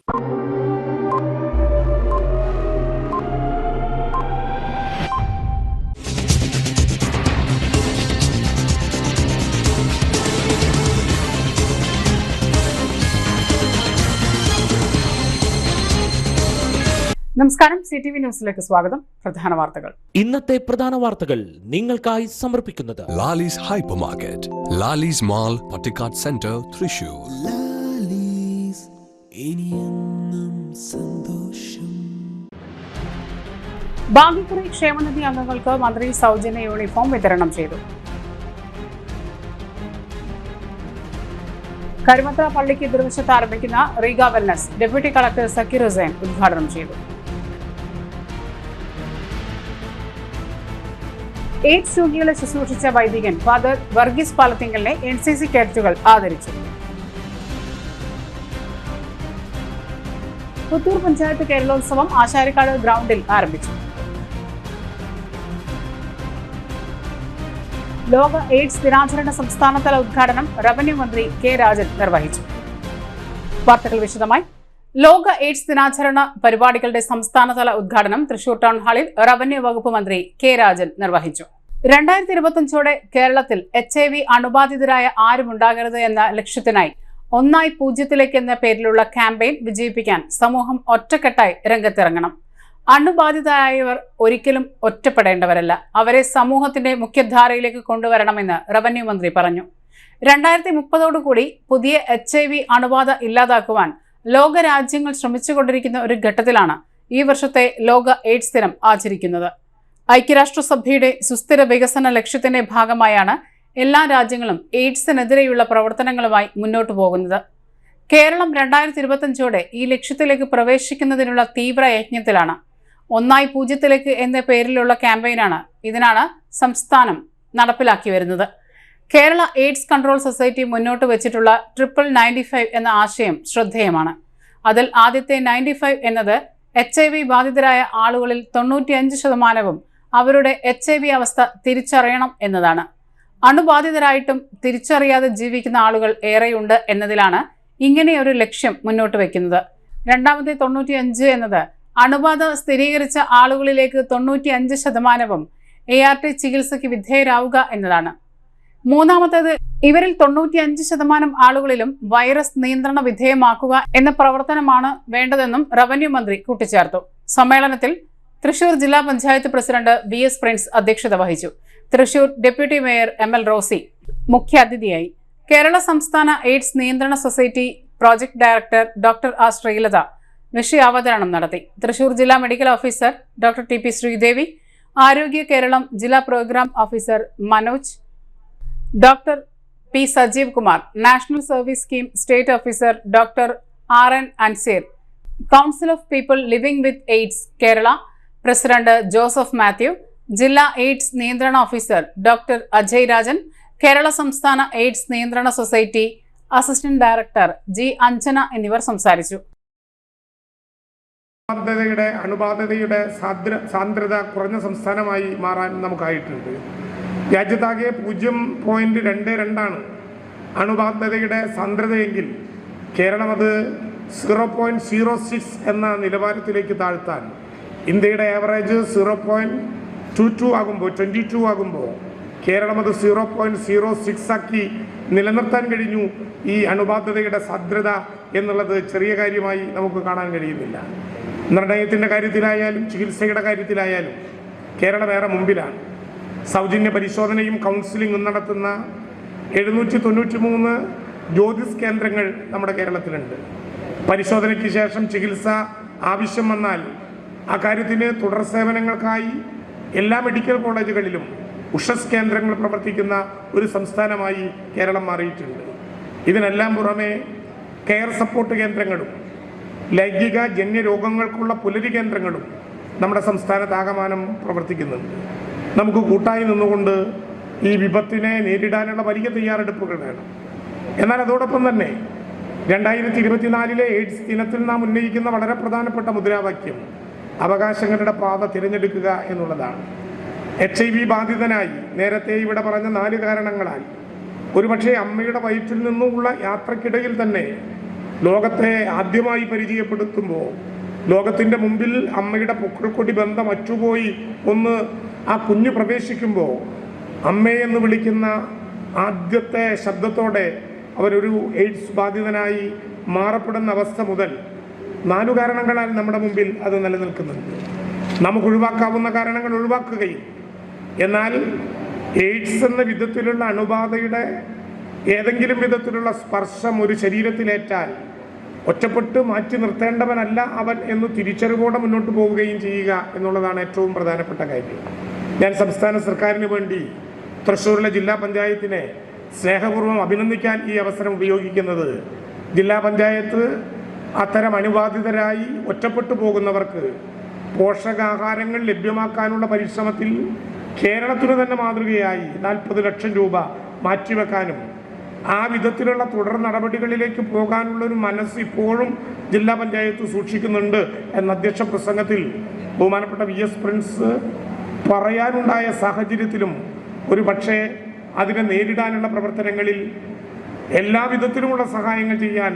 നമസ്കാരം, CTV ന്യൂസിലേക്ക് സ്വാഗതം. പ്രധാന വാർത്തകൾ. ഇന്നത്തെ പ്രധാന വാർത്തകൾ നിങ്ങൾക്കായി സമർപ്പിക്കുന്നത് Lalees hyper market, Lalees mall, Pattikkad centre, Thrissur. ഭാഗ്യക്കുറി ക്ഷേമനിധി അംഗങ്ങൾക്ക് മന്ത്രി സൗജന്യ യൂണിഫോം വിതരണം ചെയ്തു. കരുമത്ര പള്ളിക്ക് എതിർവശത്ത് ആരംഭിക്കുന്ന Reega wellness deputy collector Zakir Hussain ഉദ്ഘാടനം ചെയ്തു. എയ്ഡ്സ് രോഗികളെ ശുശ്രൂഷിച്ച വൈദികൻ ഫാദർ വർഗീസ് പാലത്തിങ്കലിനെ NCC കേഡറ്റുകൾ ആദരിച്ചു. പുത്തൂർ പഞ്ചായത്ത് കേരളോത്സവം ആശാരിക്കാട് ഗ്രൗണ്ടിൽ ആരംഭിച്ചു. ലോക എയ്ഡ്സ് ദിനാചരണ സംസ്ഥാനതല ഉദ്ഘാടനം റവന്യൂ മന്ത്രി കെ രാജൻ നിർവഹിച്ചു. വാർത്തകൾ വിശദമായി. ലോക എയ്ഡ്സ് ദിനാചരണ പരിപാടികളുടെ സംസ്ഥാനതല ഉദ്ഘാടനം തൃശൂർ ടൗൺ ഹാളിൽ റവന്യൂ വകുപ്പ് മന്ത്രി കെ രാജൻ നിർവഹിച്ചു. 2025 കേരളത്തിൽ HIV അണുബാധിതരായ ആരുമുണ്ടാകരുത് എന്ന ലക്ഷ്യത്തിനായി 1-0 എന്ന പേരിലുള്ള ക്യാമ്പയിൻ വിജയിപ്പിക്കാൻ സമൂഹം ഒറ്റക്കെട്ടായി രംഗത്തിറങ്ങണം. അണുബാധിതരായവർ ഒരിക്കലും ഒറ്റപ്പെടേണ്ടവരല്ല, അവരെ സമൂഹത്തിന്റെ മുഖ്യധാരയിലേക്ക് കൊണ്ടുവരണമെന്ന് റവന്യൂ മന്ത്രി പറഞ്ഞു. 2030 പുതിയ HIV അണുബാധ ഇല്ലാതാക്കുവാൻ ലോകരാജ്യങ്ങൾ ശ്രമിച്ചുകൊണ്ടിരിക്കുന്ന ഒരു ഘട്ടത്തിലാണ് ഈ വർഷത്തെ ലോക എയ്ഡ്സ് ദിനം ആചരിക്കുന്നത്. ഐക്യരാഷ്ട്രസഭയുടെ സുസ്ഥിര വികസന ലക്ഷ്യത്തിന്റെ ഭാഗമായാണ് എല്ലാ രാജ്യങ്ങളും എയ്ഡ്സിനെതിരെയുള്ള പ്രവർത്തനങ്ങളുമായി മുന്നോട്ടു പോകുന്നത്. കേരളം 2025 ഈ ലക്ഷ്യത്തിലേക്ക് പ്രവേശിക്കുന്നതിനുള്ള തീവ്ര യജ്ഞത്തിലാണ്. 1-0 എന്ന പേരിലുള്ള ക്യാമ്പയിനാണ് ഇതിനാണ് സംസ്ഥാനം നടപ്പിലാക്കി വരുന്നത്. കേരള എയ്ഡ്സ് കൺട്രോൾ സൊസൈറ്റി മുന്നോട്ട് വെച്ചിട്ടുള്ള 95 എന്ന ആശയം ശ്രദ്ധേയമാണ്. അതിൽ ആദ്യത്തെ 95 എന്നത് HIV ബാധിതരായ ആളുകളിൽ 95% അവരുടെ HIV അവസ്ഥ തിരിച്ചറിയണം എന്നതാണ്. അണുബാധിതരായിട്ടും തിരിച്ചറിയാതെ ജീവിക്കുന്ന ആളുകൾ ഏറെയുണ്ട് എന്നതിലാണ് ഇങ്ങനെയൊരു ലക്ഷ്യം മുന്നോട്ട് വയ്ക്കുന്നത്. രണ്ടാമത്തെ 95 എന്നത് അണുബാധ സ്ഥിരീകരിച്ച ആളുകളിലേക്ക് 95% ART ചികിത്സയ്ക്ക് വിധേയരാവുക എന്നതാണ്. മൂന്നാമത്തേത് ഇവരിൽ 95% ആളുകളിലും വൈറസ് നിയന്ത്രണ വിധേയമാക്കുക എന്ന പ്രവർത്തനമാണ് വേണ്ടതെന്നും റവന്യൂ മന്ത്രി കൂട്ടിച്ചേർത്തു. സമ്മേളനത്തിൽ തൃശൂർ ജില്ലാ പഞ്ചായത്ത് പ്രസിഡന്റ് VS പ്രിൻസ് അധ്യക്ഷത വഹിച്ചു. Thrissur deputy mayor ML Rosy മുഖ്യാതിഥിയായി. കേരള സംസ്ഥാന എയ്ഡ്സ് നിയന്ത്രണ society project director doctor R Sreelatha വിഷയാവതരണം നടത്തി. തൃശൂർ ജില്ലാ medical officer doctor TP Sreedevi, ആരോഗ്യ കേരളം ജില്ലാ programme officer Manoj, doctor P Sajeev Kumar, national service scheme state officer doctor RN Anseer, council of people living with AIDS Kerala president Joseph Mathew, ജില്ലാ AIDS നിയന്ത്രണ officer doctor Ajay Rajan, Kerala സംസ്ഥാന AIDS നിയന്ത്രണ society assistant director G Anjana എന്നിവർ സംസാരിച്ചു. അണുബാധിതയുടെ സാന്ദ്രത കുറഞ്ഞ സംസ്ഥാനമായി മാറാൻ നമുക്കായിട്ടുണ്ട്. രാജ്യത്താകെ 0.22 അണുബാധിതയുടെ സാന്ദ്രതയെങ്കിൽ കേരളം അത് 0.06 എന്ന നിലവാരത്തിലേക്ക് താഴ്ത്താൻ, ഇന്ത്യയുടെ ആവറേജ് 0.22 ആകുമ്പോൾ കേരളം അത് 0.06 ആക്കി നിലനിർത്താൻ കഴിഞ്ഞു. ഈ അണുബാധിതയുടെ സാന്ദ്രത എന്നുള്ളത് ചെറിയ കാര്യമായി നമുക്ക് കാണാൻ കഴിയുന്നില്ല. നിർണയത്തിൻ്റെ കാര്യത്തിലായാലും ചികിത്സയുടെ കാര്യത്തിലായാലും കേരളം ഏറെ മുമ്പിലാണ്. സൗജന്യ പരിശോധനയും കൗൺസിലിംഗും നടത്തുന്ന 793 ജ്യോതിസ് കേന്ദ്രങ്ങൾ നമ്മുടെ കേരളത്തിലുണ്ട്. പരിശോധനയ്ക്ക് ശേഷം ചികിത്സ ആവശ്യം വന്നാൽ അക്കാര്യത്തിന് തുടർ സേവനങ്ങൾക്കായി എല്ലാ മെഡിക്കൽ കോളേജുകളിലും ഉഷസ് കേന്ദ്രങ്ങൾ പ്രവർത്തിക്കുന്ന ഒരു സംസ്ഥാനമായി കേരളം മാറിയിട്ടുണ്ട്. ഇതിനെല്ലാം പുറമെ കെയർ സപ്പോർട്ട് കേന്ദ്രങ്ങളും ലൈംഗിക ജന്യ രോഗങ്ങൾക്കുള്ള പുലരി കേന്ദ്രങ്ങളും നമ്മുടെ സംസ്ഥാനത്താകമാനം പ്രവർത്തിക്കുന്നുണ്ട്. നമുക്ക് കൂട്ടായി നിന്നുകൊണ്ട് ഈ വിപത്തിനെ നേരിടാനുള്ള വലിയ തയ്യാറെടുപ്പുകൾ വേണം. എന്നാൽ അതോടൊപ്പം തന്നെ 2024 എയ്ഡ്സ് ദിനത്തിൽ നാം ഉന്നയിക്കുന്ന വളരെ പ്രധാനപ്പെട്ട മുദ്രാവാക്യം അവകാശങ്ങളുടെ പാത തിരഞ്ഞെടുക്കുക എന്നുള്ളതാണ്. HIV ബാധിതനായി നേരത്തെ ഇവിടെ പറഞ്ഞ 4 കാരണങ്ങളാൽ ഒരുപക്ഷെ അമ്മയുടെ വയറ്റിൽ നിന്നുമുള്ള യാത്രക്കിടയിൽ തന്നെ ലോകത്തെ ആദ്യമായി പരിചയപ്പെടുത്തുമ്പോൾ ലോകത്തിൻ്റെ മുമ്പിൽ അമ്മയുടെ പൊക്കിൾക്കൊടി ബന്ധം അറ്റുപോയി ഒന്ന് ആ കുഞ്ഞ് പ്രവേശിക്കുമ്പോൾ അമ്മയെന്ന് വിളിക്കുന്ന ആദ്യത്തെ ശബ്ദത്തോടെ അവരൊരു എയ്ഡ്സ് ബാധിതനായി മാറപ്പെടുന്ന അവസ്ഥ മുതൽ 4 കാരണങ്ങളാൽ നമ്മുടെ മുമ്പിൽ അത് നിലനിൽക്കുന്നുണ്ട്. നമുക്ക് ഒഴിവാക്കാവുന്ന കാരണങ്ങൾ ഒഴിവാക്കുകയും എന്നാൽ എയ്ഡ്സ് എന്ന വിധത്തിലുള്ള അണുബാധയുടെ ഏതെങ്കിലും വിധത്തിലുള്ള സ്പർശം ഒരു ശരീരത്തിലേറ്റാൽ ഒറ്റപ്പെട്ട് മാറ്റി നിർത്തേണ്ടവനല്ല അവൻ എന്ന് തിരിച്ചറിവോടെ മുന്നോട്ട് പോവുകയും ചെയ്യുക എന്നുള്ളതാണ് ഏറ്റവും പ്രധാനപ്പെട്ട കാര്യം. ഞാൻ സംസ്ഥാന സർക്കാരിന് വേണ്ടി തൃശ്ശൂരിലെ ജില്ലാ പഞ്ചായത്തിനെ സ്നേഹപൂർവ്വം അഭിനന്ദിക്കാൻ ഈ അവസരം ഉപയോഗിക്കുന്നത്, ജില്ലാ പഞ്ചായത്ത് അത്തരം അണുബാധിതരായി ഒറ്റപ്പെട്ടു പോകുന്നവർക്ക് പോഷകാഹാരങ്ങൾ ലഭ്യമാക്കാനുള്ള പരിശ്രമത്തിൽ കേരളത്തിന് തന്നെ മാതൃകയായി 40 ലക്ഷം രൂപ മാറ്റിവെക്കാനും ആ വിധത്തിലുള്ള തുടർ നടപടികളിലേക്ക് പോകാനുള്ളൊരു മനസ്സ് ഇപ്പോഴും ജില്ലാ പഞ്ചായത്ത് സൂക്ഷിക്കുന്നുണ്ട് എന്ന അധ്യക്ഷ പ്രസംഗത്തിൽ ബഹുമാനപ്പെട്ട VS പ്രിൻസ് പറയാനുണ്ടായ സാഹചര്യത്തിലും ഒരു പക്ഷേ അതിനെ നേരിടാനുള്ള പ്രവർത്തനങ്ങളിൽ എല്ലാവിധത്തിലുമുള്ള സഹായങ്ങൾ ചെയ്യാൻ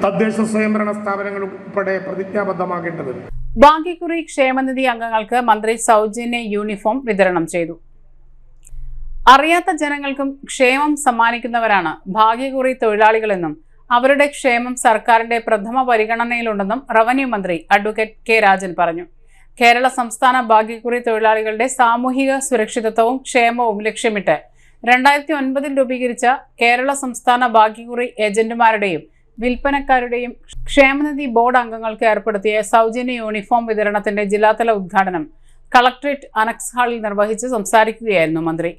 തദ്ദേശ സ്വയംഭരണ സ്ഥാപനങ്ങൾ ഉൾപ്പെടെ പ്രതിജ്ഞാബദ്ധമാകേണ്ടതുണ്ട്. ഭാഗ്യക്കുറി ക്ഷേമനിധി അംഗങ്ങൾക്ക് മന്ത്രി സൗജന്യ യൂണിഫോം വിതരണം ചെയ്തു. അറിയാത്ത ജനങ്ങൾക്കും ക്ഷേമം സമ്മാനിക്കുന്നവരാണ് ഭാഗ്യക്കുറി തൊഴിലാളികളെന്നും അവരുടെ ക്ഷേമം സർക്കാരിന്റെ പ്രഥമ പരിഗണനയിലുണ്ടെന്നും റവന്യൂ മന്ത്രി അഡ്വക്കേറ്റ് കെ രാജൻ പറഞ്ഞു. കേരള സംസ്ഥാന ഭാഗ്യക്കുറി തൊഴിലാളികളുടെ സാമൂഹിക സുരക്ഷിതത്വവും ക്ഷേമവും ലക്ഷ്യമിട്ട് 2009 രൂപീകരിച്ച കേരള സംസ്ഥാന ഭാഗ്യക്കുറി ഏജന്റുമാരുടെയും വിൽപ്പനക്കാരുടെയും ക്ഷേമനിധി ബോർഡ് അംഗങ്ങൾക്ക് ഏർപ്പെടുത്തിയ സൗജന്യ യൂണിഫോം വിതരണത്തിന്റെ ജില്ലാതല ഉദ്ഘാടനം കളക്ടറേറ്റ് അനക്സ് ഹാളിൽ നിർവഹിച്ച് സംസാരിക്കുകയായിരുന്നു മന്ത്രി.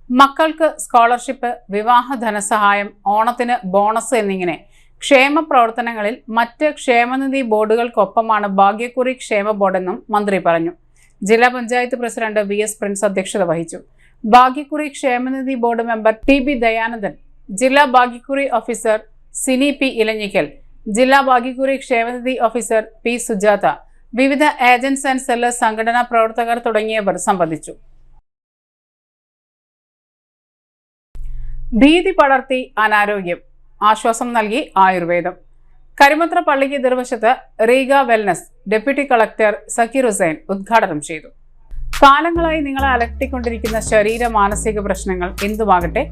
മക്കൾക്ക് സ്കോളർഷിപ്പ്, വിവാഹ ധനസഹായം, ഓണത്തിന് ബോണസ് എന്നിങ്ങനെ ക്ഷേമ പ്രവർത്തനങ്ങളിൽ മറ്റ് ക്ഷേമനിധി ബോർഡുകൾക്കൊപ്പമാണ് ഭാഗ്യക്കുറി ക്ഷേമ ബോർഡെന്നും മന്ത്രി പറഞ്ഞു. ജില്ലാ പഞ്ചായത്ത് പ്രസിഡന്റ് VS പ്രിൻസ് അധ്യക്ഷത വഹിച്ചു. ഭാഗ്യക്കുറി ക്ഷേമനിധി ബോർഡ് മെമ്പർ TB ദയാനന്ദൻ, ജില്ലാ ഭാഗ്യക്കുറി ഓഫീസർ സിനി P ഇലഞ്ഞിക്കൽ, ജില്ലാ ഭാഗ്യക്കുറി ക്ഷേമനിധി ഓഫീസർ P സുജാത, വിവിധ ഏജൻസ് ആൻഡ് സെല്ലേഴ്സ് സംഘടനാ പ്രവർത്തകർ തുടങ്ങിയവർ സംബന്ധിച്ചു. ഭീതി പടർത്തി അനാരോഗ്യം, ആശ്വാസം നൽകി ആയുർവേദം. കരിമത്ര പള്ളിക്ക് എതിർവശത്ത് Reega wellness deputy collector Zakir Hussain ഉദ്ഘാടനം ചെയ്തു. കാലങ്ങളായി നിങ്ങളെ അലട്ടിക്കൊണ്ടിരിക്കുന്ന ശരീര മാനസിക പ്രശ്നങ്ങൾ എന്തുമാകട്ടെ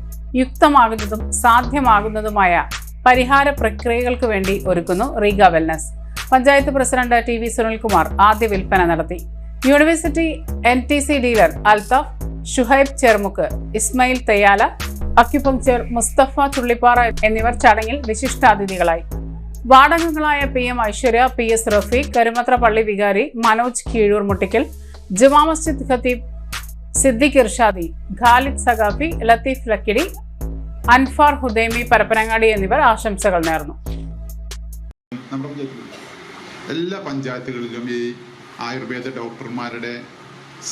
യുക്തമാകുന്നതും സാധ്യമാകുന്നതുമായ പരിഹാര പ്രക്രിയകൾക്ക് വേണ്ടി ഒരുക്കുന്നു Reega wellness. Panchayat president TV Sunilkumar ആദ്യ വിൽപ്പന നടത്തി. University NTC dealer Althaf, Shuhaib Chermukk, Ismail Theyyala, acupuncture Musthafa Chullippara എന്നിവർ ചടങ്ങിൽ വിശിഷ്ടാതിഥികളായി. വാർഡംഗങ്ങളായ PM ഐശ്വര്യ, PS റഫീഖ്, കരുമത്ര പള്ളി വികാരി മനോജ് കീഴൂർ മുട്ടിക്കൽ, ജുമാ മസ്ജിദ് ഖത്തീബ് സിദ്ദിഖ് ഇർഷാദി, ഖാലിദ് സഖാഫി, ലത്തീഫ് ലക്കിടി, അൻഫാർ ഹുദൈമി പരപ്പനങ്ങാടി എന്നിവർ ആശംസകൾ നേർന്നു. എല്ലാ പഞ്ചായത്തുകളിലും ഈ ആയുർവേദ ഡോക്ടർമാരുടെ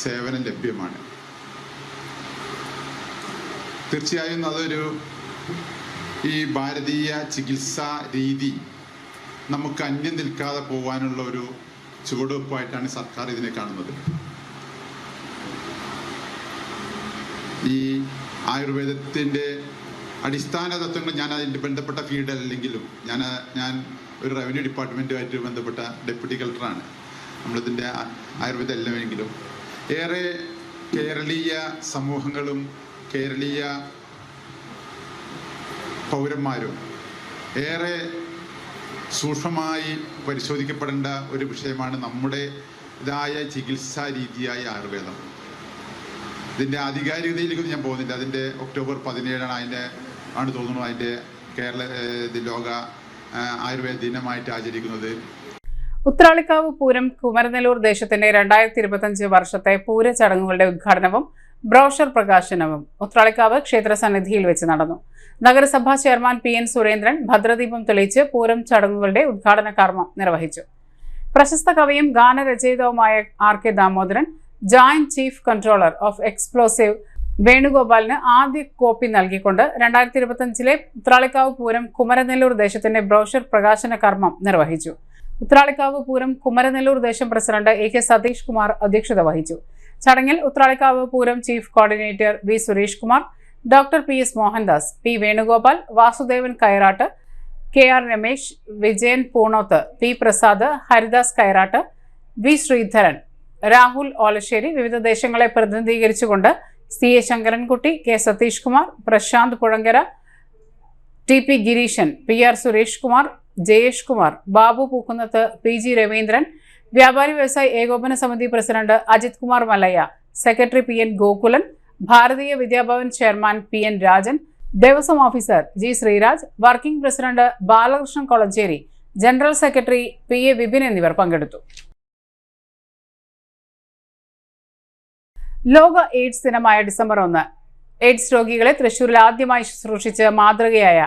സേവനം ലഭ്യമാണ്. തീർച്ചയായും അതൊരു ഈ ഭാരതീയ ചികിത്സാ രീതി നമുക്ക് അന്യം നിൽക്കാതെ പോകാനുള്ള ഒരു ചുവടുവെപ്പായിട്ടാണ് സർക്കാർ ഇതിനെ കാണുന്നത്. ഈ ആയുർവേദത്തിൻ്റെ അടിസ്ഥാന തത്വങ്ങൾ, ഞാൻ അതിൻ്റെ ബന്ധപ്പെട്ട ഫീൽഡ് അല്ലെങ്കിലും ഞാൻ ഒരു റവന്യൂ ഡിപ്പാർട്ട്മെൻറ്റുമായിട്ട് ബന്ധപ്പെട്ട ഡെപ്യൂട്ടി കളക്ടറാണ്. നമ്മളിതിൻ്റെ ആയുർവേദം എല്ലാമെങ്കിലും ഏറെ കേരളീയ സമൂഹങ്ങളും കേരളീയ പൗരന്മാരും ഏറെ സൂക്ഷ്മമായി പരിശോധിക്കപ്പെടേണ്ട ഒരു വിഷയമാണ് നമ്മുടേതായ ചികിത്സാ രീതിയായ ആയുർവേദം. ഇതിൻ്റെ ആധികാരികതയിലേക്ക് ഞാൻ പോകുന്നില്ല. അതിൻ്റെ ഒക്ടോബർ 17 ആണ് തോന്നുന്നു അതിൻ്റെ ലോക ആയുർവേദ ദിനമായിട്ട് ആചരിക്കുന്നത്. ഉത്രാളിക്കാവ് പൂരം കുമരനെല്ലൂർ ദേശത്തിന്റെ 2025 വർഷത്തെ പൂര ചടങ്ങുകളുടെ ഉദ്ഘാടനവും ബ്രോഷർ പ്രകാശനവും ഉത്രാളിക്കാവ് ക്ഷേത്ര സന്നിധിയിൽ വെച്ച് നടന്നു. നഗരസഭാ ചെയർമാൻ PN സുരേന്ദ്രൻ ഭദ്രദീപം തെളിയിച്ച് പൂരം ചടങ്ങുകളുടെ ഉദ്ഘാടന കർമ്മം നിർവഹിച്ചു. പ്രശസ്ത കവിയും ഗാനരചയിതാവുമായ RK Damodaran joint chief controller of explosive വേണുഗോപാലിന് ആദ്യ കോപ്പി നൽകിക്കൊണ്ട് 2025 ഉത്രാളിക്കാവ് പൂരം കുമരനെല്ലൂർ ദേശത്തിന്റെ ബ്രോഷർ പ്രകാശന കർമ്മം നിർവഹിച്ചു. ഉത്രാളിക്കാവ് പൂരം കുമരനെല്ലൂർ ദേശം പ്രസിഡന്റ് AK സതീഷ് കുമാർ അധ്യക്ഷത വഹിച്ചു. ചടങ്ങിൽ Uthralikkavu Pooram chief coordinator V Suresh Kumar, doctor PS Mohandas, P Venugopal, Vasudevan Kayaratt, KR Ramesh, Vijayan Poonoth, P Prasad, Haridas Kairatt, V Sreedharan, Rahul Olassery, വിവിധ ദേശങ്ങളെ പ്രതിനിധീകരിച്ചുകൊണ്ട് CA Sankarankutty, K Satheesh Kumar, Prashant Puzhankara, TP Gireesan, PR Suresh Kumar, Jayesh Kumar, Babu Pookkunnath, PG Raveendran, വ്യാപാരി വ്യവസായി ഏകോപന സമിതി president Ajith Kumar Mallaya, secretary PN Gokulan, Bharatiya Vidyabhavan chairman PN Rajan, Devaswom officer G Sreeraj, working president Balakrishnan Kolanchery, general secretary PA Vipin എന്നിവർ പങ്കെടുത്തു. ലോക എയ്ഡ്സ് ദിനമായ ഡിസംബർ 1 എയ്ഡ്സ് രോഗികളെ തൃശൂരിൽ ആദ്യമായി ശുശ്രൂഷിച്ച് മാതൃകയായ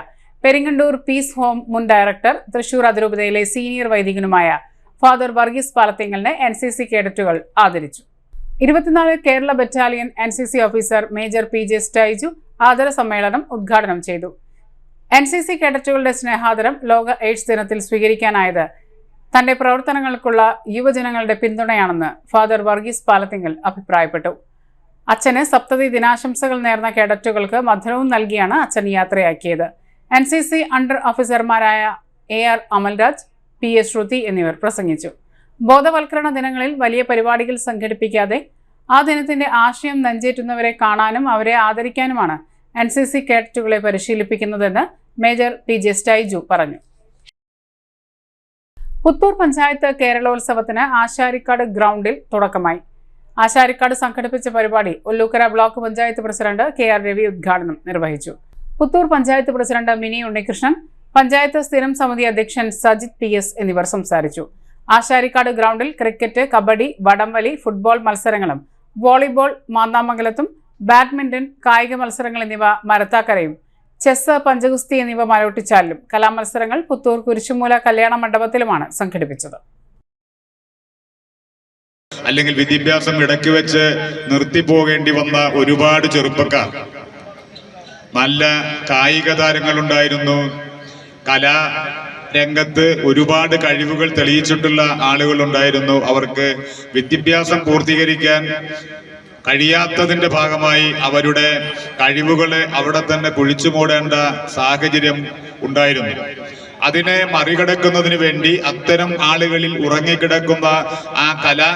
പെരിങ്ങണ്ടൂർ പീസ് ഹോം മുൻ ഡയറക്ടർ, തൃശൂർ അതിരൂപതയിലെ സീനിയർ വൈദികനുമായ ഫാദർ വർഗീസ് പാലത്തിങ്ങലിനെ NCC കേഡറ്റുകൾ ആദരിച്ചു. 24 Kerala battalion NCC officer major PJ Styju ആദര സമ്മേളനം ഉദ്ഘാടനം ചെയ്തു. NCC കേഡറ്റുകളുടെ സ്നേഹാദരം ലോക എയ്ഡ്സ് ദിനത്തിൽ സ്വീകരിക്കാനായത് തന്റെ പ്രവർത്തനങ്ങൾക്കുള്ള യുവജനങ്ങളുടെ പിന്തുണയാണെന്ന് ഫാദർ വർഗീസ് പാലത്തിങ്ങൽ അഭിപ്രായപ്പെട്ടു. അച്ഛന് സപ്തതി ദിനാശംസകൾ നേർന്ന കേഡറ്റുകൾക്ക് മധുരവും നൽകിയാണ് അച്ഛൻ യാത്രയാക്കിയത്. NCC അണ്ടർ ഓഫീസർമാരായ AR അമൽരാജ്, PA ശ്രുതി എന്നിവർ പ്രസംഗിച്ചു. ബോധവൽക്കരണ ദിനങ്ങളിൽ വലിയ പരിപാടികൾ സംഘടിപ്പിക്കാതെ ആ ദിനത്തിന്റെ ആശയം നെഞ്ചേറ്റുന്നവരെ കാണാനും അവരെ ആദരിക്കാനുമാണ് NCC കേഡറ്റുകളെ പരിശീലിപ്പിക്കുന്നതെന്ന് മേജർ PJ സ്റ്റൈജു പറഞ്ഞു. പുത്തൂർ പഞ്ചായത്ത് കേരളോത്സവത്തിന് ആശാരിക്കാട് ഗ്രൗണ്ടിൽ തുടക്കമായി. ആശാരിക്കാട് സംഘടിപ്പിച്ച പരിപാടി Ollukkara block panchayat president KR Ravi ഉദ്ഘാടനം നിർവഹിച്ചു. പുത്തൂർ പഞ്ചായത്ത് പ്രസിഡന്റ് മിനി ഉണ്ണികൃഷ്ണൻ, പഞ്ചായത്ത് സ്ഥിരം സമിതി അധ്യക്ഷൻ സജിത് PS എന്നിവർ സംസാരിച്ചു. ആശാരിക്കാട് ഗ്രൗണ്ടിൽ ക്രിക്കറ്റ്, കബഡി, വടംവലി, ഫുട്ബോൾ മത്സരങ്ങളും വോളിബോൾ മാന്നാമംഗലത്തും, ബാഡ്മിന്റൺ, കായിക മത്സരങ്ങൾ എന്നിവ മരത്താക്കരയും, ചെസ്, പഞ്ചഗുസ്തി എന്നിവ മരോട്ടിച്ചാലിലും, കലാമത്സരങ്ങൾ പുത്തൂർ കുരിശുമൂല കല്യാണ മണ്ഡപത്തിലുമാണ് സംഘടിപ്പിച്ചത്. അല്ലെങ്കിൽ വിദ്യാഭ്യാസം ഇടയ്ക്ക് വെച്ച് നിർത്തിപ്പോകേണ്ടി വന്ന ഒരുപാട് ചെറുപ്പക്കാർ, നല്ല കായിക താരങ്ങളുണ്ടായിരുന്നു, കലാരംഗത്ത് ഒരുപാട് കഴിവുകൾ തെളിയിച്ചിട്ടുള്ള ആളുകളുണ്ടായിരുന്നു. അവർക്ക് വിദ്യാഭ്യാസം പൂർത്തീകരിക്കാൻ കഴിയാത്തതിന്റെ ഭാഗമായി അവരുടെ കഴിവുകളെ അവിടെ തന്നെ കുഴിച്ചുമൂടേണ്ട സാഹചര്യം ഉണ്ടായിരുന്നു. അതിനെ മറികടക്കുന്നതിന് വേണ്ടി അത്തരം ആളുകളിൽ ഉറങ്ങിക്കിടക്കുന്ന ആ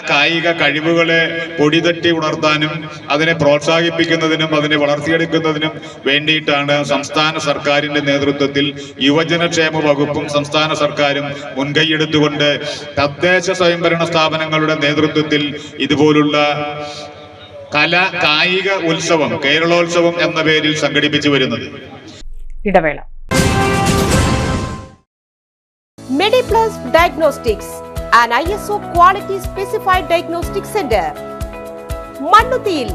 കായിക കഴിവുകളെ പൊടിതട്ടി ഉണർത്താനും അതിനെ പ്രോത്സാഹിപ്പിക്കുന്നതിനും അതിനെ വളർത്തിയെടുക്കുന്നതിനും വേണ്ടിയിട്ടാണ് സംസ്ഥാന സർക്കാരിന്റെ നേതൃത്വത്തിൽ യുവജനക്ഷേമ വകുപ്പും സംസ്ഥാന സർക്കാരും മുൻകൈയെടുത്തുകൊണ്ട് തദ്ദേശ സ്വയംഭരണ സ്ഥാപനങ്ങളുടെ നേതൃത്വത്തിൽ ഇതുപോലുള്ള കായിക ഉത്സവം, കേരളോത്സവം എന്ന പേരിൽ സംഘടിപ്പിച്ചു വരുന്നത്. ഇടവേള. Mediplus Diagnostics, an ISO quality specified diagnostic center. മണ്ണുത്തിയിൽ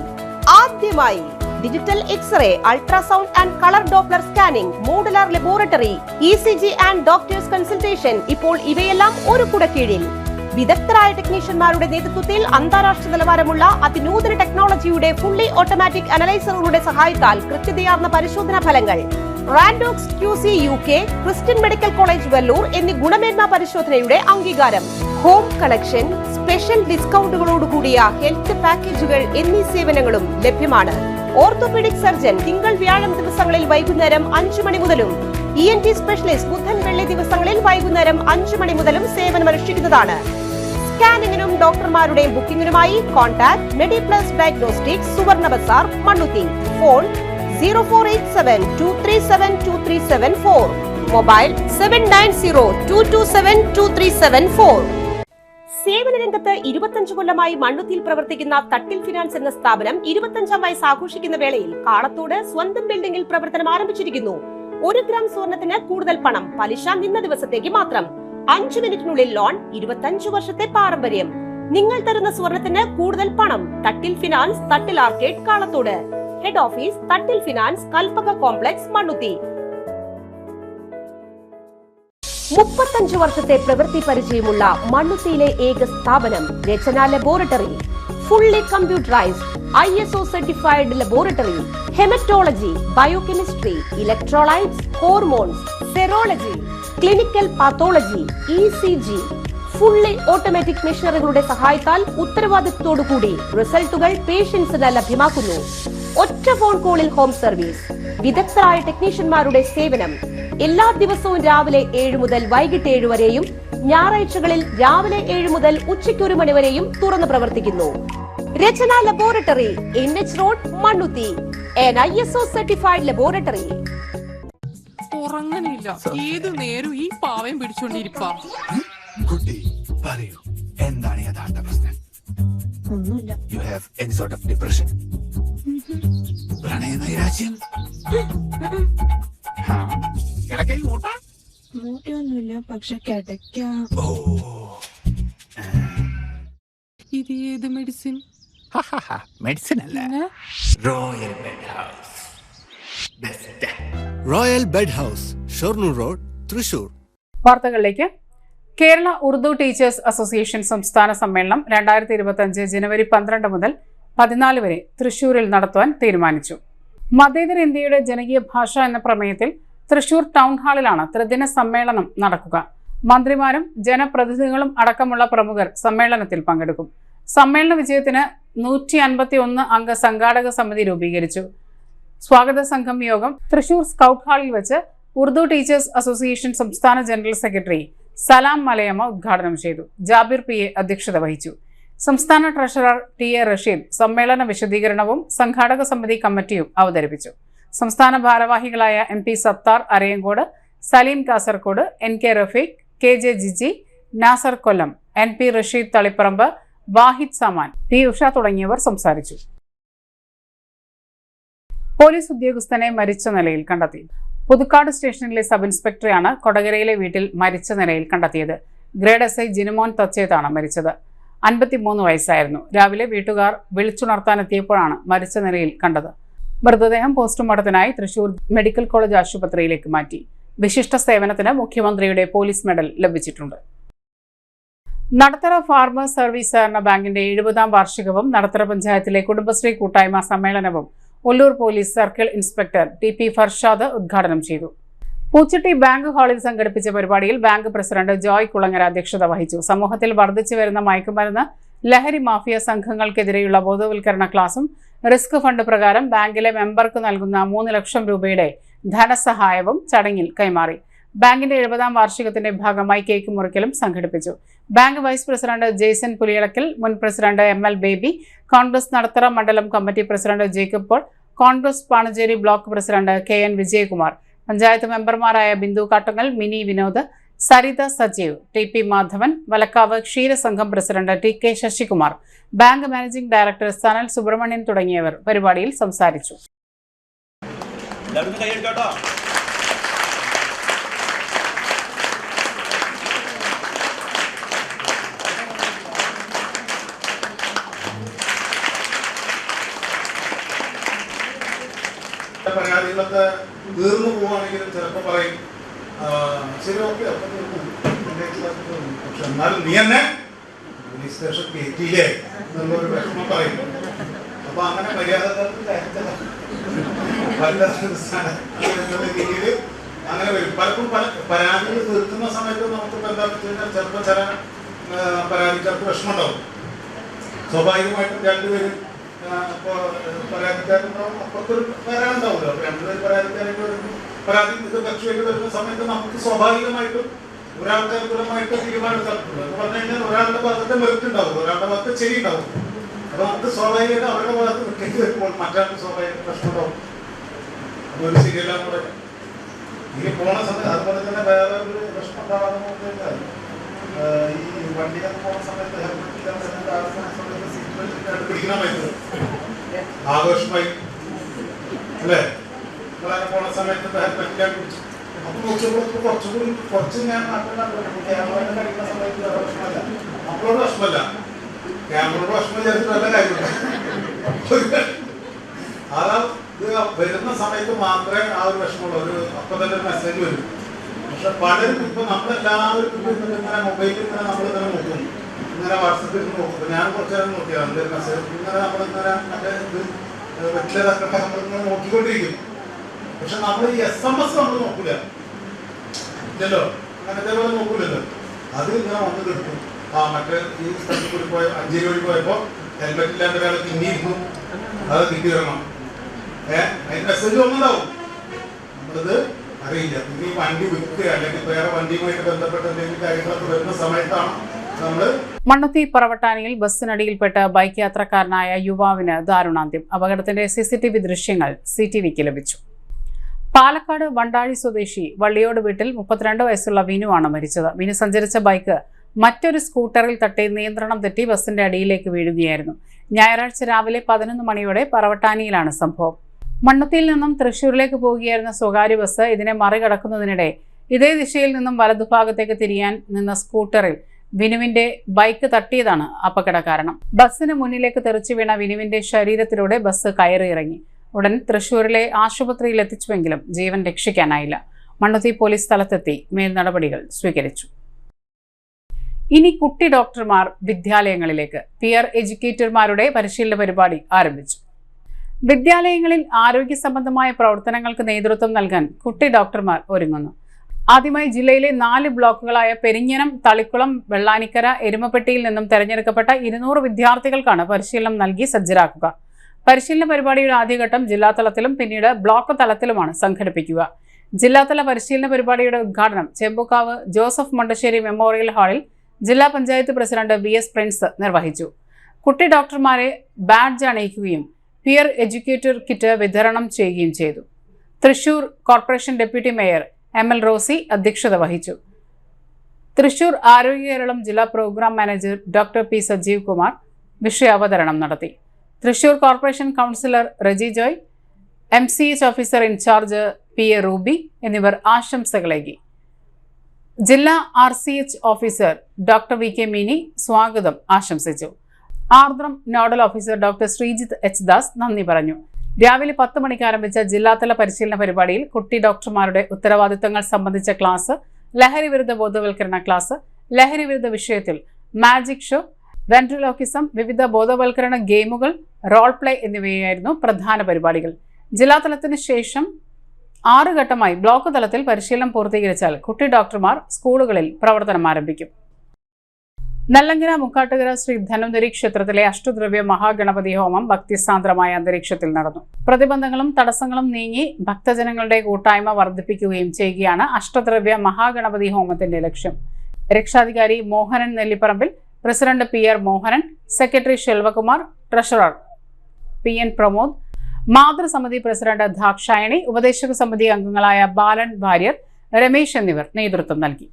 ആദ്യമായി digital x-ray, ultrasound and colour Doppler scanning, modular laboratory, ECG and doctors consultation. ഇപ്പോൾ ഇവയെല്ലാം ഒരു കുടക്കീഴിൽ. വിദഗ്ധരായ ടെക്നീഷ്യന്മാരുടെ നേതൃത്വത്തിൽ അന്താരാഷ്ട്ര നിലവാരമുള്ള അതിനൂതന ടെക്നോളജിയുടെ ഫുള്ളി ഓട്ടോമാറ്റിക് അനലൈസറുകളുടെ സഹായത്താൽ കൃത്യതയാർന്ന പരിശോധനാ ഫലങ്ങൾ. റാൻഡോക്സ് QC UK, Christian medical college Vellore എന്നീ ഗുണമേന്മ പരിശോധനയുടെ അംഗീകാരം. ഹോം കളക്ഷൻ, സ്പെഷ്യൽ ഡിസ്കൗണ്ടുകളോടുകൂടിയ ഹെൽത്ത് പാക്കേജുകൾ എന്നീ സേവനങ്ങളും ലഭ്യമാണ്. ഓർത്തോപീഡിക് സർജൻ തിങ്കൾ വ്യാഴം ദിവസങ്ങളിൽ വൈകുന്നേരം 5 മണി മുതലും ENT സ്പെഷ്യലിസ്റ്റ് ബുധൻ വെള്ളി ദിവസങ്ങളിൽ വൈകുന്നേരം 5 മണി മുതലും സേവനമനുഷ്ഠിക്കുന്നതാണ്. സ്കാനിങ്ങിനും ഡോക്ടർമാരുടെ ബുക്കിംഗിനുമായി കോൺടാക്ട് മെഡിപ്ലസ് ഡയഗ്നോസ്റ്റിക്സ്, സുവർണ ബസാർ, മണ്ണുത്തി. Phone 0487237237 mobile 7902272374. സേവന രംഗത്ത് 25 കൊല്ലമായി മണ്ണുത്തിയിൽ പ്രവർത്തിക്കുന്ന തട്ടിൽ ഫിനാൻസ് എന്ന സ്ഥാപനം 25ാം വയസ്സ് ആഘോഷിക്കുന്ന വേളയിൽ കാളത്തോട് സ്വന്തം ബിൽഡിംഗിൽ പ്രവർത്തനം ആരംഭിച്ചിരിക്കുന്നു. 1 ഗ്രാം സ്വർണത്തിന് കൂടുതൽ പണം, പലിശ നിന്ന ദിവസത്തേക്ക് മാത്രം. 5 മിനിറ്റിനുള്ളിൽ ലോൺ, 25 വർഷത്തെ പാരമ്പര്യം. നിങ്ങൾ തരുന്ന സ്വർണത്തിന് കൂടുതൽ പണം. Thattil finance, Thattil arcade, Kalathode. Head office Thattil finance, Kalpaka complex, Mannuthy. 35 വർഷത്തെ പ്രവൃത്തി പരിചയമുള്ള മണ്ണുത്തിയിലെ ഏക സ്ഥാപനം Rachana laboratory. Fully computerised ISO certified laboratory. Haematology, biochemistry, electrolytes, hormones, serology, clinical pathology, ECG. Fully automatic മെഷീനറികളുടെ സഹായത്താൽ ഉത്തരവാദിത്തത്തോടുകൂടി റിസൾട്ടുകൾ പേഷ്യൻസിന് ലഭ്യമാക്കുന്നു. ഒറ്റ ഫോൺ കോളിൽ ഹോം സർവീസ്, വിദഗ്ധരായ ടെക്നീഷ്യന്മാരുടെ സേവനം എല്ലാ ദിവസവും രാവിലെ 7 മുതൽ വൈകിട്ട് 7 വരെയും ഞായറാഴ്ചകളിൽ രാവിലെ 7 മുതൽ ഉച്ചയ്ക്ക് 1 മണി വരെയും തുറന്നു പ്രവർത്തിക്കുന്നു. Rachana laboratory, NH road, Mannuthy. an ISO certified laboratory. ഉറങ്ങണില്ല, ഏതു നേരം ഈ പാവയും പിടിച്ചോണ്ടിരിപ്പാ. കുട്ടി പറയൂ, എന്താണ് യഥാർത്ഥ പ്രശ്നം? ഒന്നുമില്ല. You have any sort of depression? പ്രണയ നൈരാശ്യം? കിടക്കയിൽ മൂട്ട? മൂട്ടയൊന്നുമില്ല, പക്ഷെ കിടക്കാം. ഓ, ഇത് ഏത് മെഡിസിൻ? മെഡിസിൻ അല്ല, royal bed house. Best royal bed house, Shoranur road, Thrissur. വാർത്തകളിലേക്ക്. കേരള ഉറുദു ടീച്ചേഴ്സ് അസോസിയേഷൻ സംസ്ഥാന സമ്മേളനം 2025 ജനുവരി 12 മുതൽ 14 വരെ തൃശൂരിൽ നടത്തുവാൻ തീരുമാനിച്ചു. മതേതര ഇന്ത്യയുടെ ജനകീയ ഭാഷ എന്ന പ്രമേയത്തിൽ തൃശൂർ ടൗൺ ഹാളിലാണ് ത്രിദിന സമ്മേളനം നടക്കുക. മന്ത്രിമാരും ജനപ്രതിനിധികളും അടക്കമുള്ള പ്രമുഖർ സമ്മേളനത്തിൽ പങ്കെടുക്കും. സമ്മേളന വിജയത്തിന് 151 അംഗ സംഘാടക സമിതി രൂപീകരിച്ചു. സ്വാഗത സംഘം യോഗം തൃശൂർ സ്കൗട്ട് ഹാളിൽ വെച്ച് ഉറുദു ടീച്ചേഴ്സ് അസോസിയേഷൻ സംസ്ഥാന ജനറൽ സെക്രട്ടറി സലാം മലയമ്മ ഉദ്ഘാടനം ചെയ്തു. ജാബിർ PA അധ്യക്ഷത വഹിച്ചു. സംസ്ഥാന ട്രഷറർ TA റഷീദ് സമ്മേളന വിശദീകരണവും സംഘാടക സമിതി കമ്മിറ്റിയും അവതരിപ്പിച്ചു. സംസ്ഥാന ഭാരവാഹികളായ MP Sattar Arayankode, Saleem Kasaragod, NK Rafeeq, KJ Jiji, Nasar കൊല്ലം, NP റഷീദ് തളിപ്പറമ്പ്, വാഹിദ് സമാൻ, P ഉഷ തുടങ്ങിയവർ സംസാരിച്ചു. പോലീസ് ഉദ്യോഗസ്ഥനെ മരിച്ച നിലയിൽ കണ്ടെത്തി. പുതുക്കാട് സ്റ്റേഷനിലെ സബ് ഇൻസ്പെക്ടറെയാണ് കൊടകരയിലെ വീട്ടിൽ മരിച്ച നിലയിൽ കണ്ടെത്തിയത്. ഗ്രേഡ് SI ജിനുമോൻ തച്ചേത്താണ് മരിച്ചത്. 53 വയസ്സായിരുന്നു. രാവിലെ വീട്ടുകാർ വിളിച്ചുണർത്താനെത്തിയപ്പോഴാണ് മരിച്ച നിലയിൽ കണ്ടത്. മൃതദേഹം പോസ്റ്റ്മോർട്ടത്തിനായി തൃശൂർ മെഡിക്കൽ കോളേജ് ആശുപത്രിയിലേക്ക് മാറ്റി. വിശിഷ്ട സേവനത്തിന് മുഖ്യമന്ത്രിയുടെ പോലീസ് മെഡൽ ലഭിച്ചിട്ടുണ്ട്. നടത്തറ ഫാർമേഴ്സ് സർവീസ് സഹകരണ ബാങ്കിന്റെ 70ാം വാർഷികവും നടത്തറ പഞ്ചായത്തിലെ കുടുംബശ്രീ കൂട്ടായ്മ സമ്മേളനവും Ollur police circle inspector TP Farshad ഉദ്ഘാടനം ചെയ്തു. പൂച്ചട്ടി ബാങ്ക് ഹാളിൽ സംഘടിപ്പിച്ച പരിപാടിയിൽ ബാങ്ക് പ്രസിഡന്റ് ജോയ് കുളങ്ങര അധ്യക്ഷത വഹിച്ചു. സമൂഹത്തിൽ വർദ്ധിച്ചു വരുന്ന മയക്കുമരുന്ന്, ലഹരി മാഫിയ സംഘങ്ങൾക്കെതിരെയുള്ള ബോധവൽക്കരണ ക്ലാസും റിസ്ക് ഫണ്ട് പ്രകാരം ബാങ്കിലെ മെമ്പർക്ക് നൽകുന്ന 3 ലക്ഷം രൂപയുടെ ധനസഹായവും ചടങ്ങിൽ കൈമാറി. ബാങ്കിന്റെ 70ാം വാർഷികത്തിന്റെ ഭാഗമായി കേക്ക് മുറിക്കലും സംഘടിപ്പിച്ചു. Bank vice president Jaison Puliyalakkal, മുൻ president ML Baby, Congress Nadathara മണ്ഡലം committee president Jacob Paul, Congress Panancherry block president KN Vijayakumar, panchayat മെമ്പർമാരായ ബിന്ദു കാട്ടുങ്ങൽ, മിനി വിനോദ്, സരിത സജീവ്, TP മാധവൻ, വലക്കാവ് ക്ഷീരസംഘം president TK Sasikumar, bank managing director Sanal Subrahmanyan തുടങ്ങിയവർ പരിപാടിയിൽ സംസാരിച്ചു. പരാതികളൊക്കെ തീർന്നു പോവുകയാണെങ്കിലും ചിലപ്പോൾ പറയും ശരി ഓക്കെ അപ്പം തീർന്നു, പക്ഷെ എന്നാലും നീ എന്നെ പോലീസ് സ്റ്റേഷൻ കയറ്റിയില്ലേ എന്നുള്ളൊരു വിഷമം പറയും. അപ്പൊ അങ്ങനെ മര്യാദക്കാർക്ക് രീതിയിൽ അങ്ങനെ വരും. പലപ്പോഴും പരാതികൾ തീർക്കുന്ന സമയത്ത് നമുക്കിപ്പോൾ എന്താ വെച്ച് കഴിഞ്ഞാൽ ചിലപ്പോൾ ചില പരാതിക്കാർക്ക് വിഷമം ഉണ്ടാവും. സ്വാഭാവികമായിട്ടും രണ്ടുപേരും ഇപ്പോൾ പരാതിക്കാരുണ്ടാവും, അപ്പുറത്തൊരു വേറെ ഉണ്ടാവുമല്ലോ. അപ്പോൾ രണ്ടുപേരും പരാതിക്കാരായിട്ട് വരുമ്പോൾ പരാതി ഇത് കക്ഷിയായിട്ട് വരുന്ന സമയത്ത് നമുക്ക് സ്വാഭാവികമായിട്ടും ഒരാൾക്ക് അനുകൂലമായിട്ട് തീരുമാനമെടുക്കാറുണ്ട്. എന്ന് പറഞ്ഞു കഴിഞ്ഞാൽ ഒരാളുടെ ഭാഗത്തെ മെറിറ്റ് ഉണ്ടാവും, ഒരാളുടെ ഭാഗത്ത് ശരി ഉണ്ടാവും. അപ്പോൾ നമുക്ക് സ്വാഭാവികമായിട്ട് അവരുടെ ഭാഗത്ത് വിട്ടേക്ക് വരുമ്പോൾ മറ്റാൾക്ക് സ്വാഭാവിക പ്രശ്നം ഉണ്ടാവും. അതൊരു ശരിയല്ല കൂടെ ഇനി പോണ സമയത്ത്. അതുപോലെ തന്നെ വേറെ ഒരു പ്രശ്നം ഉണ്ടാവാതെ കഴിഞ്ഞാൽ ഈ വണ്ടിയൊക്കെ പോകുന്ന സമയത്ത് ഹെൽമെറ്റ് ഇല്ലാത്ത സമയത്ത് സീറ്റ് ബെൽറ്റ് പിടിക്കണമായിരുന്നു ആഘോഷമായി അല്ലേ? അങ്ങനെ പോണ സമയത്ത് ഹെൽമെറ്റ് ഇല്ലാതെ പിടിച്ചു. അപ്പൊ നോക്കിയപ്പോൾ കുറച്ച് ഞാൻ ക്യാമറ കഴിക്കുന്ന സമയത്ത് പ്രശ്നമല്ല, നമ്മളോട് പ്രശ്നമല്ല, ക്യാമറയോട് പ്രശ്നം വിചാരിച്ചിട്ട് നല്ല കാര്യമില്ല. അതാ ഇത് വരുന്ന സമയത്ത് മാത്രമേ ആ ഒരു വിഷമമുള്ളൂ. ഒരു അപ്പം തന്നെ ഒരു മെസ്സേജ് വരും. പക്ഷെ പലരും ഇപ്പൊ നമ്മളെല്ലാവരും ഇങ്ങനെ മൊബൈലിൽ ഇങ്ങനെ നമ്മളിങ്ങനെ നോക്കും, ഇങ്ങനെ വാട്സപ്പിൽ നോക്കും. ഞാൻ കുറച്ച് നേരം നോക്കിയാണ് എന്തൊരു മെസ്സേജ് ഇങ്ങനെ നമ്മളിങ്ങനെ മറ്റേ ഇത് വ്യക്തിഗതൊക്കെ നമ്മളിങ്ങനെ നോക്കിക്കൊണ്ടിരിക്കും. പക്ഷെ നമ്മൾ ഈ SMS നമ്മൾ നോക്കൂല ഇല്ലല്ലോ, അങ്ങനെ ഇതേപോലെ നോക്കൂലല്ലോ. അത് ഇങ്ങനെ വന്ന് കിട്ടും. മറ്റേ ഈ സ്ഥലത്ത് കൂടി പോയ 5 വഴി പോയപ്പോൾ ഹെൽമെറ്റ് ഇല്ലാത്ത ഒരാൾ പിന്നിയിരുന്നു, അത് കിട്ടി വരണം. അതിന് മെസ്സേജ് ഒന്നുണ്ടാവും, നമ്മളിത് അറിയില്ല. ഈ വണ്ടി വിൽക്കുക അല്ലെങ്കിൽ വേറെ വണ്ടിയുമായിട്ട് ബന്ധപ്പെട്ട എന്തെങ്കിലും കാര്യങ്ങളൊക്കെ വരുന്ന സമയത്താണ് നമ്മള്. മണ്ണുത്തി പറവട്ടാനിയിൽ ബസ്സിനടിയിൽപ്പെട്ട ബൈക്ക് യാത്രക്കാരനായ യുവാവിന് ദാരുണാന്ത്യം. അപകടത്തിന്റെ CCTV ദൃശ്യങ്ങൾ CTVക്ക് ലഭിച്ചു. പാലക്കാട് വണ്ടാഴി സ്വദേശി വള്ളിയോട് വീട്ടിൽ 32 വയസ്സുള്ള വിനുവാണ് മരിച്ചത്. വിനു സഞ്ചരിച്ച ബൈക്ക് മറ്റൊരു സ്കൂട്ടറിൽ തട്ടി നിയന്ത്രണം തെറ്റി ബസിന്റെ അടിയിലേക്ക് വീഴുകയായിരുന്നു. ഞായറാഴ്ച രാവിലെ 11 മണിയോടെ പറവട്ടാനിയിലാണ് സംഭവം. മണ്ണുത്തിയിൽ നിന്നും തൃശൂരിലേക്ക് പോവുകയായിരുന്ന സ്വകാര്യ ബസ് ഇതിനെ മറികടക്കുന്നതിനിടെ ഇതേ ദിശയിൽ നിന്നും വലതുഭാഗത്തേക്ക് തിരിയാൻ നിന്ന സ്കൂട്ടറിൽ വിനുവിന്റെ ബൈക്ക് തട്ടിയതാണ് അപകട കാരണം. ബസ്സിന് മുന്നിലേക്ക് തെറിച്ചു വീണ വിനുവിന്റെ ശരീരത്തിലൂടെ ബസ് കയറിയിറങ്ങി. ഉടൻ തൃശൂരിലെ ആശുപത്രിയിൽ എത്തിച്ചുവെങ്കിലും ജീവൻ രക്ഷിക്കാനായില്ല. മണ്ണുത്തി പോലീസ് സ്ഥലത്തെത്തി മേൽ നടപടികൾ സ്വീകരിച്ചു. ഇനി കുട്ടി ഡോക്ടർമാർ വിദ്യാലയങ്ങളിലേക്ക്. പിയർ എഡ്യൂക്കേറ്റർമാരുടെ പരിശീലന പരിപാടി ആരംഭിച്ചു. വിദ്യാലയങ്ങളിൽ ആരോഗ്യ സംബന്ധമായ പ്രവർത്തനങ്ങൾക്ക് നേതൃത്വം നൽകാൻ കുട്ടി ഡോക്ടർമാർ ഒരുങ്ങുന്നു. ആദ്യമായി ജില്ലയിലെ 4 ബ്ലോക്കുകളായ പെരിഞ്ഞനം, തളിക്കുളം, വെള്ളാനിക്കര, എരുമപ്പെട്ടിയിൽ നിന്നും തെരഞ്ഞെടുക്കപ്പെട്ട 200 വിദ്യാർത്ഥികൾക്കാണ് പരിശീലനം നൽകി സജ്ജരാക്കുക. പരിശീലന പരിപാടിയുടെ ആദ്യഘട്ടം ജില്ലാതലത്തിലും പിന്നീട് ബ്ലോക്ക് തലത്തിലുമാണ് സംഘടിപ്പിക്കുക. ജില്ലാതല പരിശീലന പരിപാടിയുടെ ഉദ്ഘാടനം ചെമ്പൂക്കാവ് ജോസഫ് മണ്ടശ്ശേരി മെമ്മോറിയൽ ഹാളിൽ ജില്ലാ പഞ്ചായത്ത് പ്രസിഡന്റ് VS പ്രിൻസ് നിർവഹിച്ചു. കുട്ടി ഡോക്ടർമാരെ ബാഡ്ജ് അണിയിക്കുകയും പിയർ എഡ്യൂക്കേറ്റർ കിറ്റ് വിതരണം ചെയ്യുകയും ചെയ്തു. Thrissur corporation deputy mayor ML Rosy അധ്യക്ഷത വഹിച്ചു. തൃശൂർ ആരോഗ്യ കേരളം ജില്ലാ programme manager doctor P Sajeev Kumar വിഷയാവതരണം നടത്തി. Thrissur corporation councillor Reji Joy, MCH officer in charge PA Ruby എന്നിവർ ആശംസകളേകി. ജില്ലാ RCH officer doctor VK Mini സ്വാഗതം ആശംസിച്ചു. Ardram nodal officer doctor Sreejith H Das നന്ദി പറഞ്ഞു. രാവിലെ 10 മണിക്ക് ആരംഭിച്ച ജില്ലാതല പരിശീലന പരിപാടിയിൽ കുട്ടി ഡോക്ടർമാരുടെ ഉത്തരവാദിത്തങ്ങൾ സംബന്ധിച്ച ക്ലാസ്, ലഹരി വിരുദ്ധ ബോധവൽക്കരണ ക്ലാസ്, ലഹരി വിരുദ്ധ വിഷയത്തിൽ മാജിക് ഷോ, വെൻട്രിലോക്കിസം, വിവിധ ബോധവൽക്കരണ ഗെയിമുകൾ, റോൾ പ്ലേ എന്നിവയായിരുന്നു പ്രധാന പരിപാടികൾ. ജില്ലാതലത്തിന് ശേഷം 6 ഘട്ടമായി ബ്ലോക്ക് തലത്തിൽ പരിശീലനം പൂർത്തീകരിച്ചാൽ കുട്ടി ഡോക്ടർമാർ സ്കൂളുകളിൽ പ്രവർത്തനം ആരംഭിക്കും. നെല്ലങ്കര മുക്കാട്ടുകര ശ്രീ ധന്വന്തരി ക്ഷേത്രത്തിലെ അഷ്ടദ്രവ്യ മഹാഗണപതി ഹോമം ഭക്തിസാന്ദ്രമായ അന്തരീക്ഷത്തിൽ നടന്നു. പ്രതിബന്ധങ്ങളും തടസ്സങ്ങളും നീങ്ങി ഭക്തജനങ്ങളുടെ കൂട്ടായ്മ വർദ്ധിപ്പിക്കുകയും ചെയ്യുകയാണ് അഷ്ടദ്രവ്യ മഹാഗണപതി ഹോമത്തിന്റെ ലക്ഷ്യം. രക്ഷാധികാരി Mohanan Nellipparambil, president PR Mohanan, secretary Selvakumar, treasurer PN Pramod, മാതൃസമിതി പ്രസിഡന്റ് ദാക്ഷായണി, ഉപദേശക സമിതി അംഗങ്ങളായ ബാലൻ വാര്യർ, രമേശ് എന്നിവർ നേതൃത്വം നൽകി.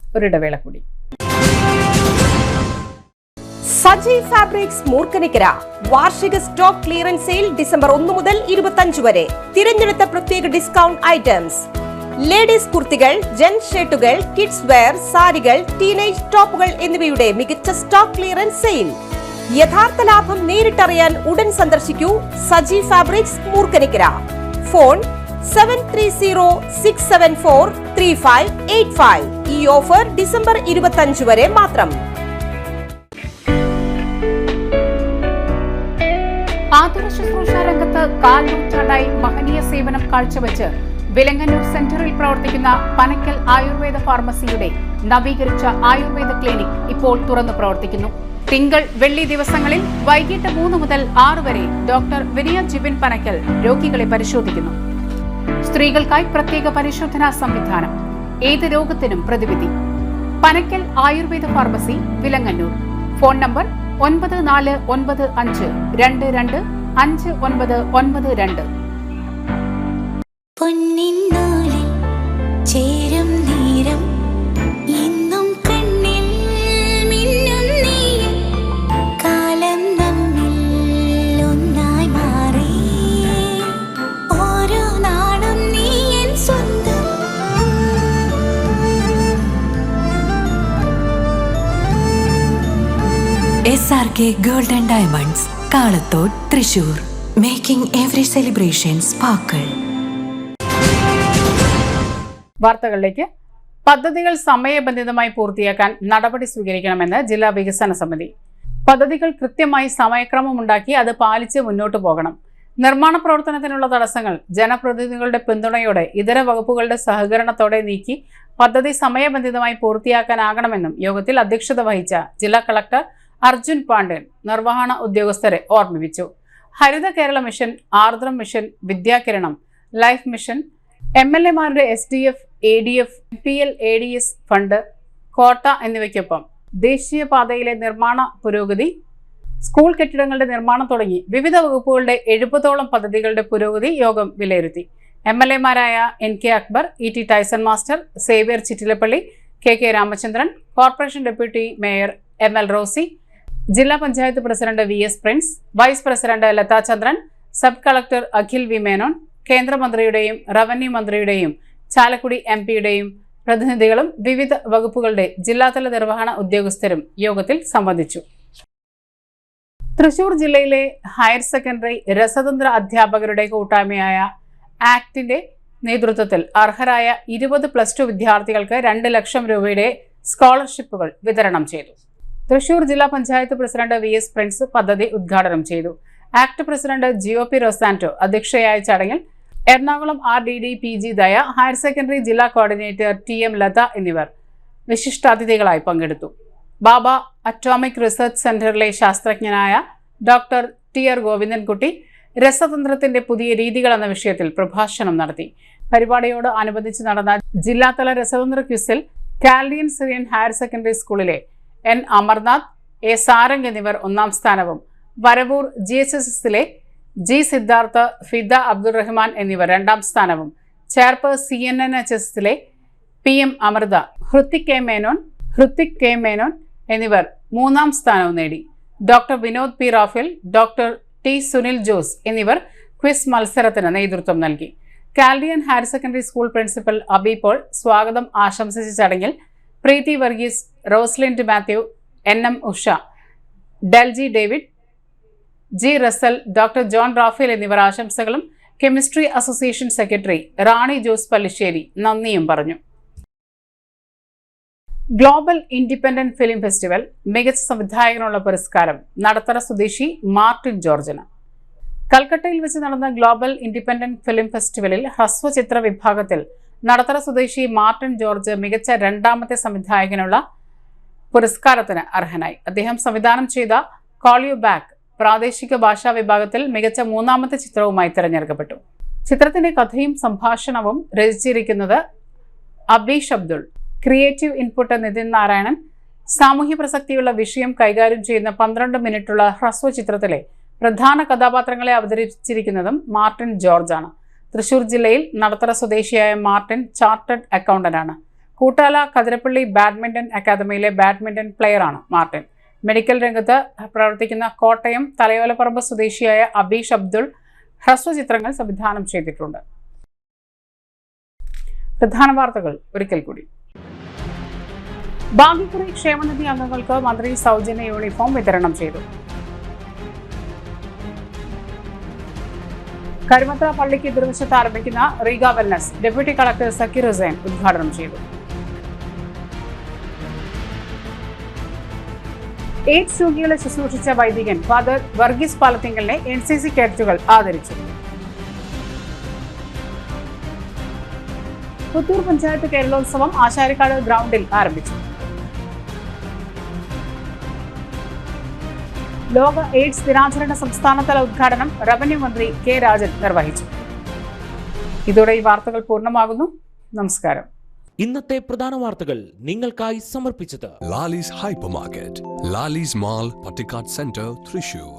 ഒരിടവേള കൂടി. സജി ഫാബ്രിക്സ് മൂർക്കനിക്കര വാർഷിക സ്റ്റോക്ക് ക്ലിയറൻസ് സെയിൽ ഡിസംബർ 1 മുതൽ 25 വരെ. തിരഞ്ഞെടുത്ത പ്രത്യേക ഡിസ്കൗണ്ട് ഐറ്റംസ്, ലേഡീസ് കുർത്തികൾ, ജെൻസ് ഷർട്ടുകൾ, കിഡ്സ് വെയർ, സാരികൾ, ടീനേജ് ടോപ്പുകൾ എന്നിവയുടെ മികച്ച സ്റ്റോക്ക് ക്ലിയറൻസ് സെയിൽ. യഥാർത്ഥ ലാഭം നേരിട്ടറിയാൻ ഉടൻ സന്ദർശിക്കൂ സജി ഫാബ്രിക്സ് മൂർക്കനിക്കര. ഫോൺ 7306743585. ഈ ഓഫർ ഡിസംബർ 25 വരെ മാത്രം. ആതുര ശുശ്രൂഷ രംഗത്ത് 4 നൂറ്റാണ്ടായി മഹനീയ സേവനം കാഴ്ചവെച്ച് വിലങ്ങന്നൂർ സെന്ററിൽ പ്രവർത്തിക്കുന്ന പനക്കൽ ആയുർവേദ ഫാർമസിയുടെ നവീകരിച്ച ആയുർവേദ ക്ലിനിക് ഇപ്പോൾ തുറന്നു പ്രവർത്തിക്കുന്നു. തിങ്കൾ, വെള്ളി ദിവസങ്ങളിൽ വൈകിട്ട് 3 മുതൽ 6 വരെ ഡോക്ടർ വിനയ ജിബിൻ പനക്കൽ രോഗികളെ പരിശോധിക്കുന്നു. സ്ത്രീകൾക്കായി പ്രത്യേക പരിശോധനാ സംവിധാനം, ഏത് രോഗത്തിനും പ്രതിവിധി. Panakkal Ayurveda pharmacy, Vilangannur. Phone number 9495225992. പൊന്നിന്നൂലിൽ ചേരും നേരം ഇന്നും കണ്ണിൽ മിന്നും നീയും കാലം നമ്മിൽ ഒന്നായി മാറി ഓരോ നാളും നീ എൻ സ്വന്തം. SRK Gold and Diamonds, Kalathode, Thrissur. Making every celebration sparkle. വാർത്തകളിലേക്ക്. പദ്ധതികൾ സമയബന്ധിതമായി പൂർത്തിയാക്കാൻ നടപടി സ്വീകരിക്കണമെന്ന് ജില്ലാ വികസന സമിതി. പദ്ധതികൾ കൃത്യമായി സമയക്രമമുണ്ടാക്കി അത് പാലിച്ച് മുന്നോട്ടു പോകണം. നിർമ്മാണ പ്രവർത്തനത്തിനുള്ള തടസ്സങ്ങൾ ജനപ്രതിനിധികളുടെ പിന്തുണയോടെ ഇതര വകുപ്പുകളുടെ സഹകരണത്തോടെ നീക്കി പദ്ധതി സമയബന്ധിതമായി പൂർത്തിയാക്കാനാകണമെന്നും യോഗത്തിൽ അധ്യക്ഷത വഹിച്ച ജില്ലാ കളക്ടർ അർജുൻ പാണ്ഡ്യൻ നിർവഹണ ഉദ്യോഗസ്ഥരെ ഓർമ്മിപ്പിച്ചു. Haritha Kerala mission, Ardram mission, Vidyakiranam, life mission, MLA-മാരുടെ SDF, ADF, MPL, ADS fund, quota എന്നിവയ്ക്കൊപ്പം ദേശീയപാതയിലെ നിർമ്മാണ പുരോഗതി, സ്കൂൾ കെട്ടിടങ്ങളുടെ നിർമ്മാണം തുടങ്ങി വിവിധ വകുപ്പുകളുടെ 70ഓളം പദ്ധതികളുടെ പുരോഗതി യോഗം വിലയിരുത്തി. MLA-മാരായ NK Akbar, ET Tyson master, Xavier Chittilappilly, KK Ramachandran, corporation deputy mayor ML Rosy, ജില്ലാ panchayat president VS Prince, vice president Latha Chandran, sub collector Akhil V Menon, കേന്ദ്രമന്ത്രിയുടെയും റവന്യൂ മന്ത്രിയുടെയും ചാലക്കുടി MP-യുടെയും പ്രതിനിധികളും വിവിധ വകുപ്പുകളുടെ ജില്ലാതല നിർവഹണ ഉദ്യോഗസ്ഥരും യോഗത്തിൽ സംബന്ധിച്ചു. തൃശൂർ ജില്ലയിലെ ഹയർ സെക്കൻഡറി രസതന്ത്ര അധ്യാപകരുടെ കൂട്ടായ്മയായ ആക്ടിന്റെ നേതൃത്വത്തിൽ അർഹരായ 20 +2 വിദ്യാർത്ഥികൾക്ക് 2 ലക്ഷം രൂപയുടെ സ്കോളർഷിപ്പുകൾ വിതരണം ചെയ്തു. തൃശൂർ ജില്ലാ പഞ്ചായത്ത് പ്രസിഡന്റ് VS പ്രിൻസ് പദ്ധതി ഉദ്ഘാടനം ചെയ്തു. ആക്ട് പ്രസിഡന്റ് GOP റൊസാന്റോ അധ്യക്ഷയായ ചടങ്ങിൽ എറണാകുളം RDD PG ദയ, ഹയർ സെക്കൻഡറി ജില്ലാ കോർഡിനേറ്റർ TM ലത എന്നിവർ വിശിഷ്ടാതിഥികളായി പങ്കെടുത്തു. ബാബ അറ്റോമിക് റിസർച്ച് സെന്ററിലെ ശാസ്ത്രജ്ഞനായ ഡോക്ടർ TR ഗോവിന്ദൻകുട്ടി രസതന്ത്രത്തിന്റെ പുതിയ രീതികൾ എന്ന വിഷയത്തിൽ പ്രഭാഷണം നടത്തി. പരിപാടിയോട് അനുബന്ധിച്ച് നടന്ന ജില്ലാതല രസതന്ത്ര ക്വിസിൽ കാൽഡിയൻ സിറിയൻ ഹയർ സെക്കൻഡറി സ്കൂളിലെ N അമർനാഥ്, A സാരംഗ് എന്നിവർ 1ാം സ്ഥാനവും വരവൂർ GHSS-ലെ G സിദ്ധാർത്ഥ, ഫിദ അബ്ദുൾ റഹ്മാൻ എന്നിവർ 2ാം സ്ഥാനവും, ചേർപ്പ് CNNHS-ലെ PM അമൃത, ഹൃത്തിക് കെ മേനോൻ എന്നിവർ 3ാം സ്ഥാനവും നേടി. Doctor Vinod P Raphael, doctor T Sunil Jose എന്നിവർ ക്വിസ് മത്സരത്തിന് നേതൃത്വം നൽകി. Chaldean higher secondary school principal Abi Paul സ്വാഗതം ആശംസിച്ച ചടങ്ങിൽ Preethi Varghese, Roslind Mathew, NM Usha, Delji David, G Russel, doctor John Raphael എന്നിവർ ആശംസകളും chemistry association secretary Rani Jose Pallissery നന്ദിയും പറഞ്ഞു. ഗ്ലോബൽ ഇൻഡിപെൻഡന്റ് ഫിലിം ഫെസ്റ്റിവൽ മികച്ച സംവിധായകനുള്ള പുരസ്കാരം നടത്തറ സ്വദേശി മാർട്ടിൻ ജോർജിന്. കൽക്കട്ടയിൽ വെച്ച് നടന്ന ഗ്ലോബൽ ഇൻഡിപെൻഡന്റ് ഫിലിം ഫെസ്റ്റിവലിൽ ഹ്രസ്വചിത്ര വിഭാഗത്തിൽ നടത്തറ സ്വദേശി മാർട്ടിൻ ജോർജ് മികച്ച 2ാമത്തെ സംവിധായകനുള്ള പുരസ്കാരത്തിന് അർഹനായി. അദ്ദേഹം സംവിധാനം ചെയ്ത കോൾ യു ബാക്ക് പ്രാദേശിക ഭാഷാ വിഭാഗത്തിൽ മികച്ച 3ാമത്തെ ചിത്രവുമായി തിരഞ്ഞെടുക്കപ്പെട്ടു. ചിത്രത്തിന്റെ കഥയും സംഭാഷണവും രചിച്ചിരിക്കുന്നത് അബീഷ് അബ്ദുൾ. Creative input Nithin Narayanan. സാമൂഹ്യ പ്രസക്തിയുള്ള വിഷയം കൈകാര്യം ചെയ്യുന്ന 12 മിനിറ്റുള്ള ഹ്രസ്വ ചിത്രത്തിലെ പ്രധാന കഥാപാത്രങ്ങളെ അവതരിപ്പിച്ചിരിക്കുന്നതും മാർട്ടിൻ ജോർജാണ്. തൃശൂർ ജില്ലയിൽ നടത്തറ സ്വദേശിയായ മാർട്ടിൻ ചാർട്ടേഡ് അക്കൗണ്ടന്റാണ്. കൂട്ടാല കതിരപ്പള്ളി ബാഡ്മിന്റൺ അക്കാദമിയിലെ ബാഡ്മിന്റൺ പ്ലെയറാണ് മാർട്ടിൻ. മെഡിക്കൽ രംഗത്ത് പ്രവർത്തിക്കുന്ന കോട്ടയം തലയോലപ്പറമ്പ് സ്വദേശിയായ അബീഷ് അബ്ദുൾ ഹ്രസ്വചിത്രങ്ങൾ സംവിധാനം ചെയ്തിട്ടുണ്ട്. പ്രധാന വാർത്തകൾ ഒരിക്കൽ കൂടി. ഭാഗ്യക്കുറി ക്ഷേമനിധി അംഗങ്ങൾക്ക് മന്ത്രി സൗജന്യ യൂണിഫോം വിതരണം ചെയ്തു. കരുമത്ര പള്ളിക്ക് എതിർവശത്ത് ആരംഭിക്കുന്ന Reega wellness deputy collector Zakir Hussain ഉദ്ഘാടനം ചെയ്തു. AIDS രോഗികളെ ശുശ്രൂഷിച്ച വൈദികൻ ഫാദർ വർഗീസ് പാലത്തിങ്കലിനെ NCC കേഡറ്റുകൾ ആദരിച്ചു. പുത്തൂർ പഞ്ചായത്ത് കേരളോത്സവം ആശാരിക്കാട് ഗ്രൗണ്ടിൽ ആരംഭിച്ചു. ലോക AIDS ദിനാചരണ സംസ്ഥാനതല ഉദ്ഘാടനം റവന്യൂ മന്ത്രി K രാജൻ നിർവഹിച്ചു. ഇതോടെ ഈ വാർത്തകൾ പൂർണ്ണമാകുന്നു. നമസ്കാരം. ഇന്നത്തെ പ്രധാന വാർത്തകൾ നിങ്ങൾക്കായി സമർപ്പിച്ചത് Lali's Hypermarket, Lali's Mall, Patikat Center, Thrissur.